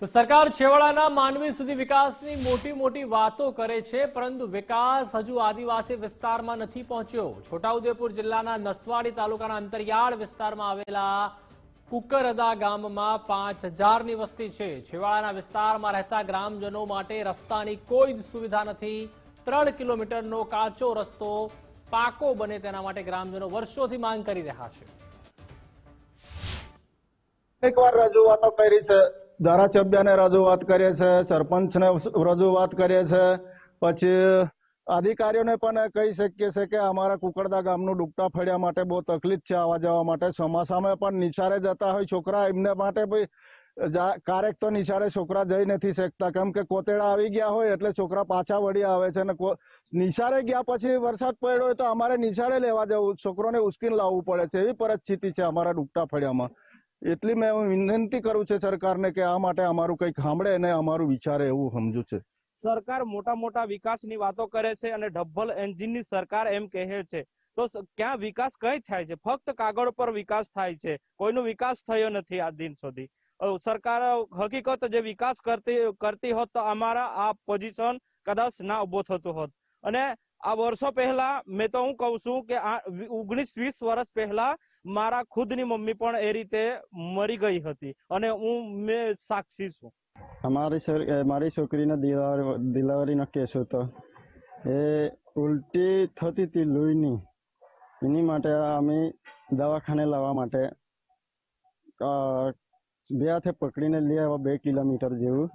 તો સરકાર છેવાડાના માનવી સુધી વિકાસની મોટી મોટી વાતો કરે છે, પરંતુ વિકાસ હજુ આદિવાસી વિસ્તારમાં નથી પહોંચ્યો। છોટાઉદેપુર જિલ્લાના નસવાડી તાલુકાના અંતરિયાળ વિસ્તારમાં આવેલા કુકરદા ગામમાં 5000ની વસ્તી છે। છેવાડાના વિસ્તારમાં રહેતા ગ્રામજનો માટે રસ્તાની કોઈ જ સુવિધા નથી। 3 કિલોમીટરનો કાચો રસ્તો પાકો બને તેના માટે ગ્રામજનો વર્ષોથી માંગ કરી રહ્યા છે। એકવાર રજૂઆતો કરી છે, ધારાસભ્યને રજૂઆત કરીએ છે, સરપંચને રજૂઆત કરીએ છે, પછી અધિકારીઓને પણ કહી શકીએ છે કે અમારા કુકરદા ગામનું ડૂબતા ફળિયા માટે બહુ તકલીફ છે આવવા જવા માટે। ચોમાસામાં પણ નિશાળે જતા હોય છોકરા, એમને માટે ભાઈ ક્યારેક તો નિશાળે છોકરા જઈ નથી શકતા, કેમ કે કોતેડા આવી ગયા હોય એટલે છોકરા પાછા વળી આવે છે। અને નિશાળે ગયા પછી વરસાદ પડ્યો હોય તો અમારે નિશાળે લેવા જવું, છોકરોને ઉશ્કેર લાવવું પડે છે। એવી પરિસ્થિતિ છે અમારા ડૂબતા ફળિયામાં। એટલી મેં વિનંતી કરું છું સરકારને કે આ માટે અમારું કંઈક સાંભળે અને અમારું વિચારે, એવું સમજુ છે। સરકાર મોટા મોટા વિકાસની વાતો કરે છે અને ડબલ એન્જિનની સરકાર એમ કહે છે, તો ક્યાં વિકાસ કઈ થાય છે? ફક્ત કાગળ પર વિકાસ થાય છે, કોઈનો વિકાસ થયો નથી આજ દિન સુધી। સરકાર હકીકત જે વિકાસ કરતી હોત તો અમારા આ પોઝિશન કદાચ ના ઉભો થતો હોત। અને આ વર્ષો પહેલા મેં તો હું કહું છું કે 19-20 વર્ષ પહેલા મારા ખુદની મમ્મી પણ એ રીતે મરી ગઈ હતી અને મેં સાક્ષી છું। મારી છોકરીનો ડિલિવરીનો કેસ હતો, એ ઉલટી થતી હતી લોહીની, એની માટે અમે દવાખાને લાવવા માટે બે હાથે પકડીને લઈ આવ્યા। 2 કિલોમીટર જેવું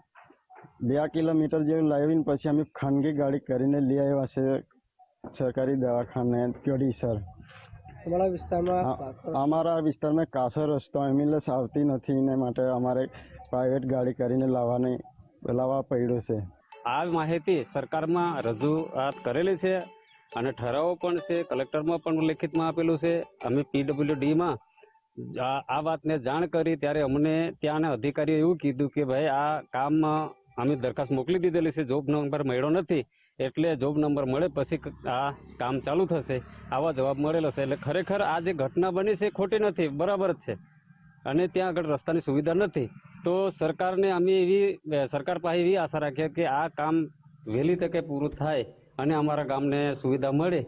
2 કિલોમીટર જેવું લાવીને પછી અમે ખાનગી ગાડી કરીને લઈ આવ્યા છે સરકારી દવાખાને ગઢીસર। અમારા વિસ્તારમાં કાસો રસ્તો એમ્બ્યુલન્સ આવતી નથી, ને માટે અમારે પ્રાઇવેટ ગાડી કરીને લાવવા પડ્યું છે। આ માહિતી સરકારમાં રજૂઆત કરેલી છે અને ઠરાવો પણ છે, કલેક્ટરમાં પણ લેખિતમાં આપેલું છે। અમે PWDમાં આ વાતને જાણ કરી ત્યારે અમને ત્યાંના અધિકારીએ એવું કીધું કે ભાઈ આ કામમાં અમે દરખાસ્ત મોકલી દીધેલી છે, જોબ નંબર મળ્યો નથી, એટલે જોબ નંબર મળે પછી આ કામ ચાલુ થશે, આવા જવાબ મળેલો છે। એટલે ખરેખર આ જે ઘટના બની છે ખોટી નથી, બરાબર જ છે, અને ત્યાં આગળ રસ્તાની સુવિધા નથી। તો સરકારને અમે સરકાર પાસે એવી આશા રાખીએ કે આ કામ વહેલી તકે પૂરું થાય અને અમારા ગામને સુવિધા મળે।